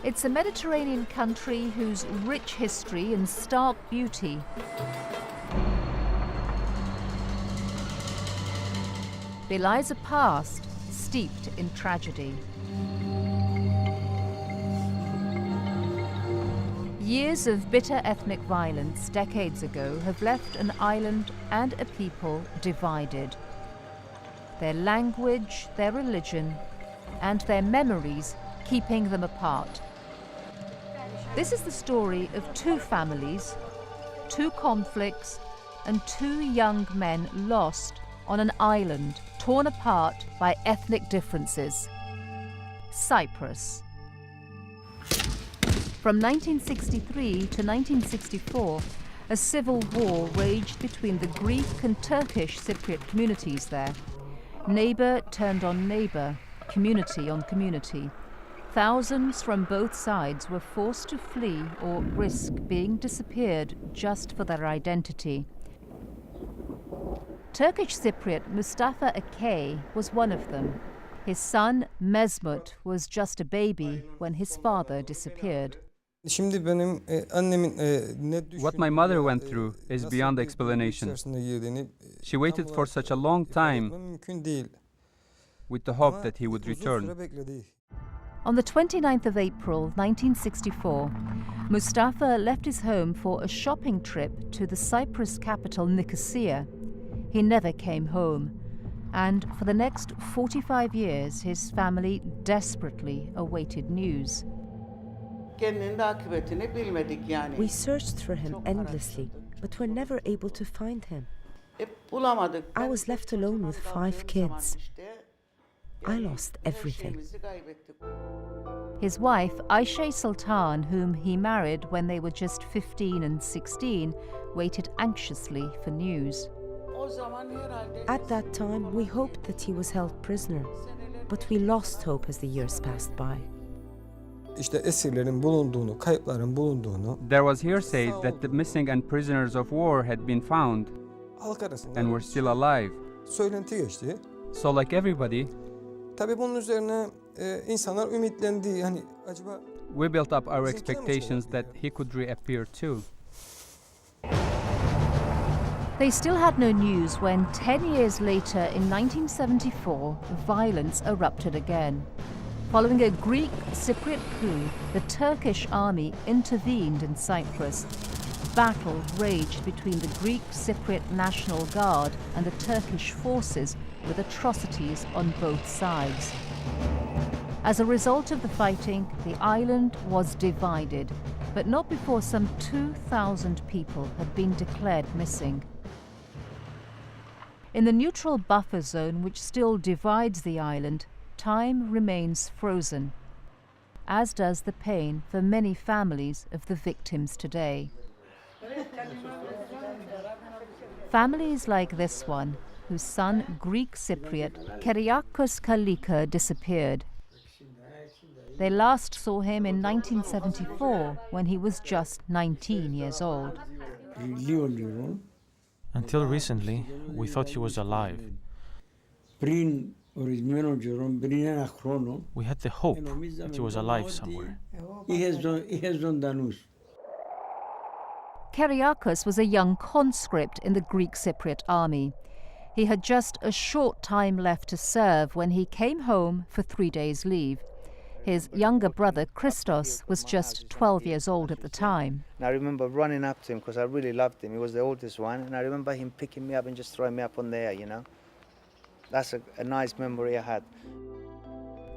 It's a Mediterranean country whose rich history and stark beauty belies a past steeped in tragedy. Years of bitter ethnic violence decades ago have left an island and a people divided. Their language, their religion, and their memories keeping them apart. This is the story of two families, two conflicts, and two young men lost on an island torn apart by ethnic differences. Cyprus. From 1963 to 1964, a civil war raged between the Greek and Turkish Cypriot communities there. Neighbour turned on neighbour, community on community. Thousands from both sides were forced to flee or risk being disappeared just for their identity. Turkish Cypriot Mustafa Akay was one of them. His son, Mesmut, was just a baby when his father disappeared. What my mother went through is beyond explanation. She waited for such a long time with the hope that he would return. On the 29th of April 1964, Mustafa left his home for a shopping trip to the Cyprus capital Nicosia. He never came home, and for the next 45 years his family desperately awaited news. We searched for him endlessly, but were never able to find him. I was left alone with 5 kids. I lost everything. His wife, Ayşe Sultan, whom he married when they were just 15 and 16, waited anxiously for news. At that time, we hoped that he was held prisoner, but we lost hope as the years passed by. There was hearsay that the missing and prisoners of war had been found and were still alive. So like everybody, we built up our expectations that he could reappear too. They still had no news when 10 years later, in 1974, violence erupted again. Following a Greek Cypriot coup, the Turkish army intervened in Cyprus. Battle raged between the Greek Cypriot National Guard and the Turkish forces, with atrocities on both sides. As a result of the fighting, the island was divided, but not before some 2,000 people had been declared missing. In the neutral buffer zone which still divides the island, time remains frozen, as does the pain for many families of the victims today. Families like this one, whose son, Greek Cypriot Kyriakos Kalika, disappeared. They last saw him in 1974 when he was just 19 years old. Until recently, we thought he was alive. We had the hope that he was alive somewhere. Kyriakos was a young conscript in the Greek Cypriot army. He had just a short time left to serve when he came home for 3 days' leave. His younger brother, Christos, was just 12 years old at the time. And I remember running up to him because I really loved him. He was the oldest one, and I remember him picking me up and just throwing me up on the air, you know. That's a nice memory I had.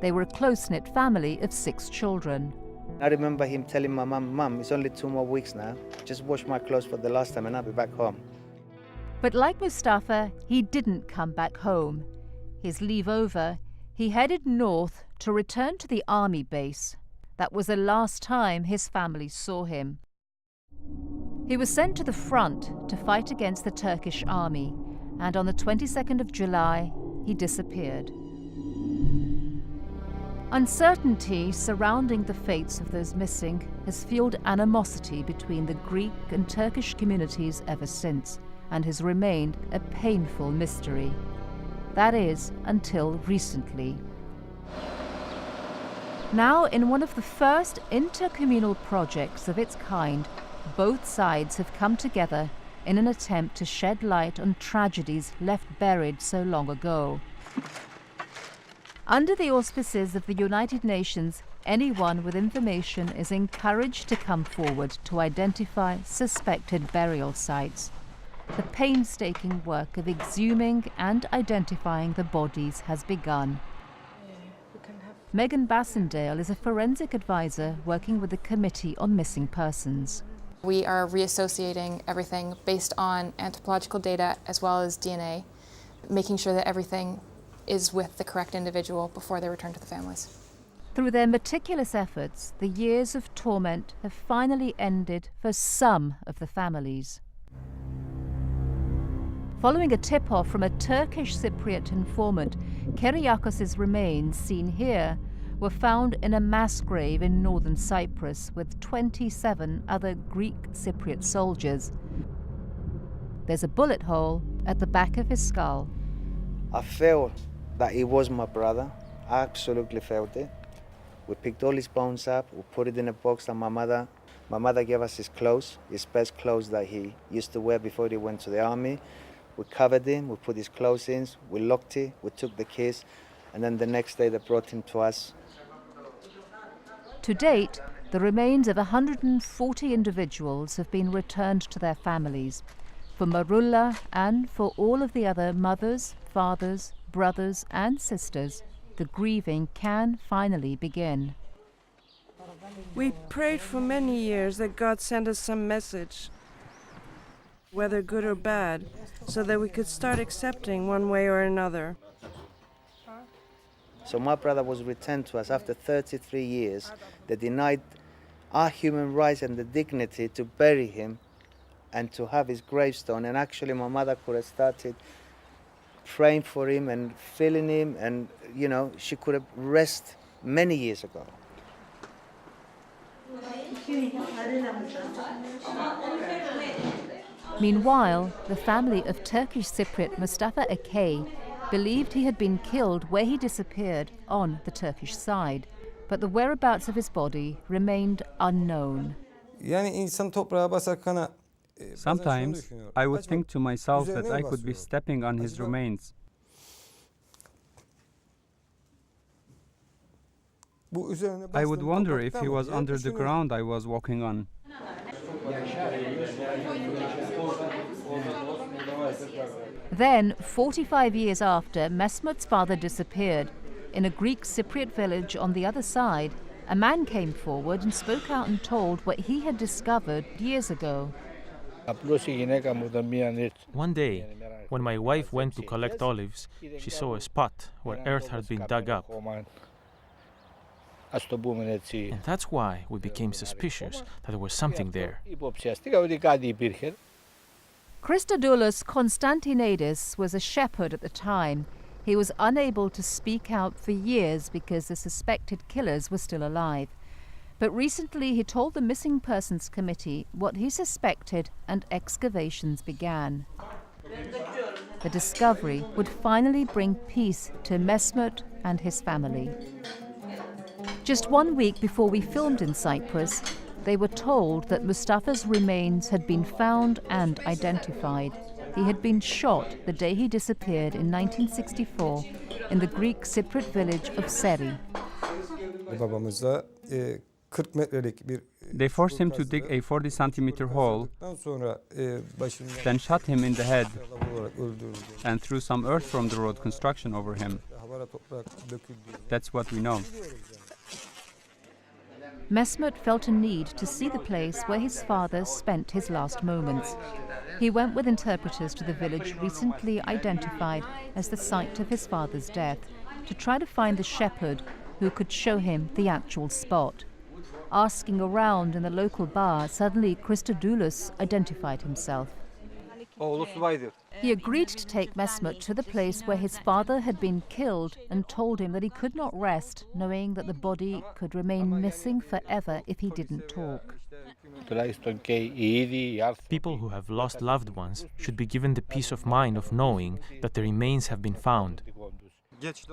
They were a close-knit family of 6 children. I remember him telling my mum, it's only 2 more weeks now. Just wash my clothes for the last time and I'll be back home. But like Mustafa, he didn't come back home. His leave over, he headed north to return to the army base. That was the last time his family saw him. He was sent to the front to fight against the Turkish army, and on the 22nd of July, he disappeared. Uncertainty surrounding the fates of those missing has fueled animosity between the Greek and Turkish communities ever since, and has remained a painful mystery. That is, until recently. Now, in one of the first intercommunal projects of its kind, both sides have come together in an attempt to shed light on tragedies left buried so long ago. Under the auspices of the United Nations, anyone with information is encouraged to come forward to identify suspected burial sites. The painstaking work of exhuming and identifying the bodies has begun. Megan Bassendale is a forensic advisor working with the Committee on Missing Persons. We are reassociating everything based on anthropological data as well as DNA, making sure that everything is with the correct individual before they return to the families. Through their meticulous efforts, the years of torment have finally ended for some of the families. Following a tip-off from a Turkish Cypriot informant, Kyriakos' remains, seen here, were found in a mass grave in northern Cyprus with 27 other Greek Cypriot soldiers. There's a bullet hole at the back of his skull. I felt that he was my brother. I absolutely felt it. We picked all his bones up, we put it in a box that my mother gave us his clothes, his best clothes that he used to wear before he went to the army. We covered him, we put his clothes in, we locked it, we took the keys, and then the next day they brought him to us. To date, the remains of 140 individuals have been returned to their families. For Marulla and for all of the other mothers, fathers, brothers and sisters, the grieving can finally begin. We prayed for many years that God send us some message, whether good or bad, so that we could start accepting one way or another. So my brother was returned to us after 33 years. They denied our human rights and the dignity to bury him and to have his gravestone. And actually my mother could have started praying for him and feeling him, and you know, she could have rested many years ago. Meanwhile, the family of Turkish Cypriot Mustafa Akay believed he had been killed where he disappeared on the Turkish side, but the whereabouts of his body remained unknown. Sometimes I would think to myself that I could be stepping on his remains. I would wonder if he was under the ground I was walking on. Then, 45 years after Mesmut's father disappeared, in a Greek Cypriot village on the other side, a man came forward and spoke out and told what he had discovered years ago. One day, when my wife went to collect olives, she saw a spot where earth had been dug up. And that's why we became suspicious that there was something there. Christodoulos Konstantinidis was a shepherd at the time. He was unable to speak out for years because the suspected killers were still alive. But recently he told the Missing Persons Committee what he suspected, and excavations began. The discovery would finally bring peace to Mesmut and his family. Just 1 week before we filmed in Cyprus, they were told that Mustafa's remains had been found and identified. He had been shot the day he disappeared in 1964 in the Greek Cypriot village of Seri. They forced him to dig a 40-centimeter hole, then shot him in the head and threw some earth from the road construction over him. That's what we know. Mesmut felt a need to see the place where his father spent his last moments. He went with interpreters to the village recently identified as the site of his father's death to try to find the shepherd who could show him the actual spot. Asking around in the local bar, suddenly Christodoulos identified himself. He agreed to take Mesmut to the place where his father had been killed and told him that he could not rest, knowing that the body could remain missing forever if he didn't talk. People who have lost loved ones should be given the peace of mind of knowing that the remains have been found.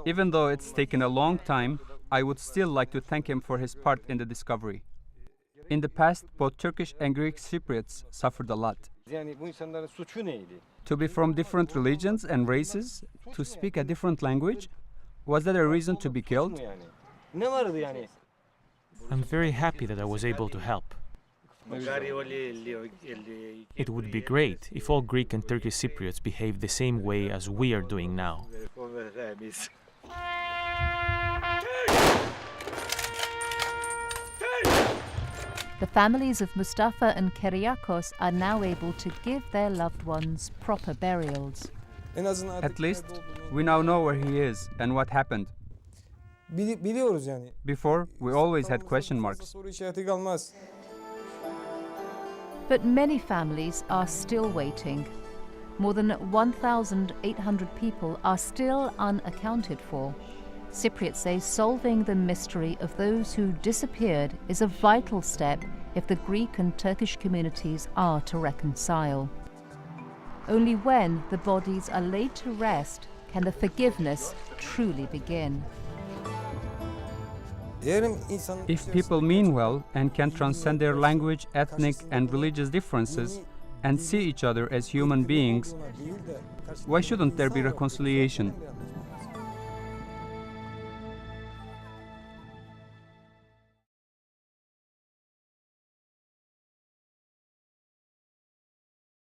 Even though it's taken a long time, I would still like to thank him for his part in the discovery. In the past, both Turkish and Greek Cypriots suffered a lot. To be from different religions and races, to speak a different language, was that a reason to be killed? I'm very happy that I was able to help. It would be great if all Greek and Turkish Cypriots behaved the same way as we are doing now. The families of Mustafa and Kyriakos are now able to give their loved ones proper burials. At least, we now know where he is and what happened. Before, we always had question marks. But many families are still waiting. More than 1,800 people are still unaccounted for. Cypriots say solving the mystery of those who disappeared is a vital step if the Greek and Turkish communities are to reconcile. Only when the bodies are laid to rest can the forgiveness truly begin. If people mean well and can transcend their language, ethnic and religious differences and see each other as human beings, why shouldn't there be reconciliation?